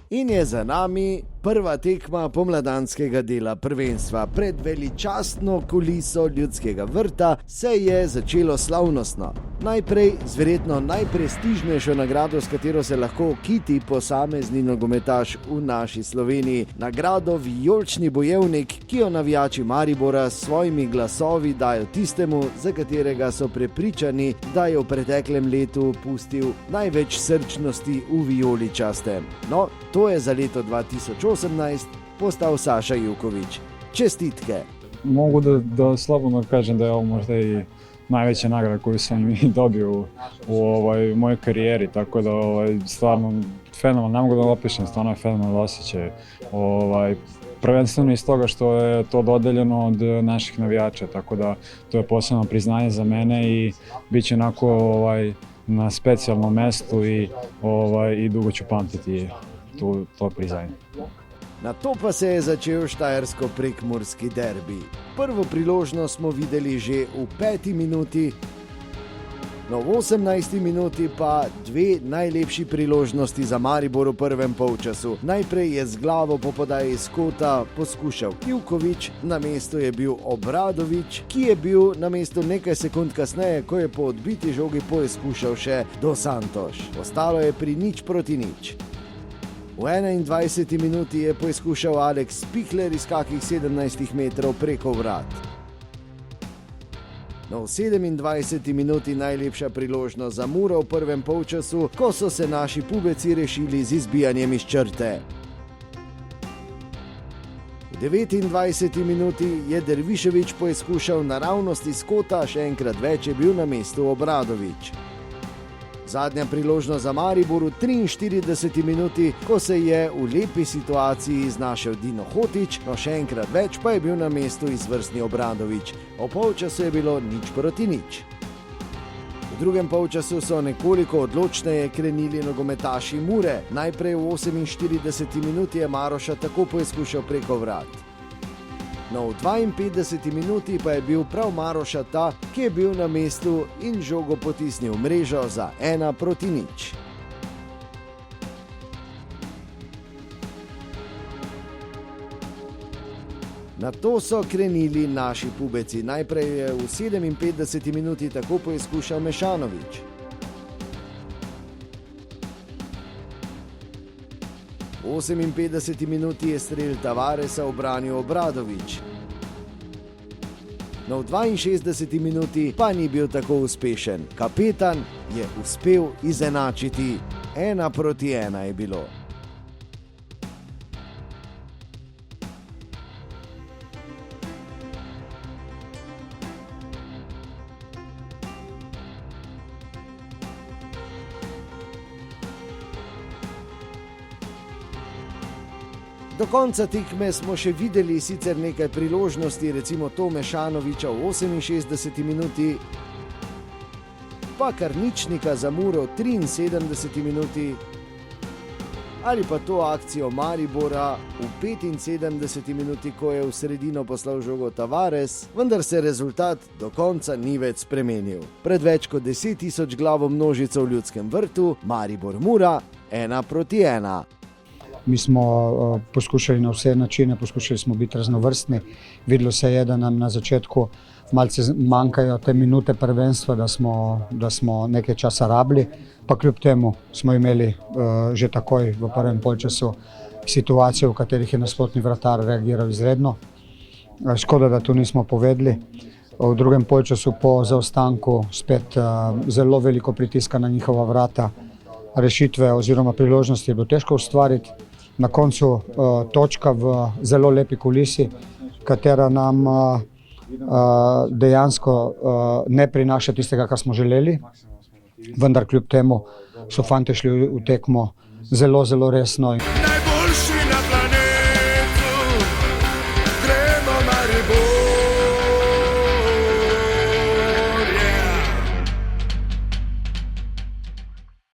In je za nami prva tekma pomladanskega dela prvenstva. Pred veličastno kuliso Ljudskega vrta se je začelo slavnostno. Najprej z verjetno najprestižnejšo nagrado, s katero se lahko kiti posamezni nogometaš v naši Sloveniji. Nagrado Vijolični bojevnik, ki jo navijači Maribora s svojimi glasovi dajo tistemu, za katerega so prepričani, da je v preteklem letu pustil največ srčnosti v vijoličastem. No, to je za leto 2018 postal Saša Juković. Čestitke! Mogu da slobodno kažem da je ovo možda i najveća nagrada koju sam i dobio u mojoj karijeri, tako da stvarno fenomenalno, ne mogu da opišem, stvarno je fenomenalno osjećaj. Prvenstveno iz toga što je to dodeljeno od naših navijača, tako da to je posebno priznanje za mene i bit će onako na specijalnom mestu i dugo ću pamtiti to priznanje. Na to pa se je začel štajersko-prekmurski derbi. Prvo priložnost smo videli že v 5. minuti, no v 18. minuti pa dve najlepši priložnosti za Maribor v prvem polčasu. Najprej je z glavo po podaji iz kota poskušal Ivković, na mestu je bil Obradović, ki je bil na mestu nekaj sekund kasneje, ko je po odbiti žogi poizkušal še Dos Santos. Ostalo je pri 0:0. V 21. minuti je poizkušal Alex Spihler iz kakih 17 metrov preko vrat. No, v 27. minuti najlepša priložnost za Muro v prvem polčasu, ko so se naši pubeci rešili z izbijanjem iz črte. V 29. minuti je Dervišević poizkušal naravnost iz kota, še enkrat več je bil na mestu Obradović. Zadnja priložnost za Maribor v 43. minuti, ko se je v lepi situaciji znašel Dino Hotić, no še enkrat več pa je bil na mestu izvrstni Obradović. O polčasu je bilo 0:0. V drugem polčasu so nekoliko odločneje krenili nogometaši Mure. Najprej v 48. minuti je Maroša tako poizkušal preko vrat. No, v 52. minuti pa je bil prav Maroša ta, ki je bil na mestu in žogo potisnil v mrežo za 1:0. Na to so krenili naši pubeci. Najprej je v 57. minuti tako poizkušal Mešanović. V 58. minuti je strel Tavaresa obranil Obradović. No, v 62. minuti pa ni bil tako uspešen. Kapetan je uspel izenačiti. 1:1 je bilo. Do konca tekme smo še videli sicer nekaj priložnosti, recimo to Mešanovića v 68. minuti, pa Karničnika za Muro v 73. minuti, ali pa to akcijo Maribora v 75. minuti, ko je v sredino poslal žogo Tavares, vendar se rezultat do konca ni več spremenil. Pred več kot 10.000 glavo množico v Ljudskem vrtu, Maribor Mura 1:1. Mi smo poskušali na vse načine, poskušali smo biti raznovrstni. Videlo se je, da nam na začetku malce manjkajo te minute prvenstva, da smo nekaj časa rabili, pa kljub temu smo imeli že takoj v prvem polčasu situacije, v katerih je nasprotni vratar reagiral izredno. Škoda, da to nismo povedali. V drugem polčasu po zaostanku spet zelo veliko pritiska na njihova vrata. Rešitve oziroma priložnosti je bilo težko ustvariti. Na koncu točka v zelo lepi kulisi, katera nam dejansko ne prinaša tistega, kar smo želeli, vendar kljub temu so fantje šli v tekmo zelo resno.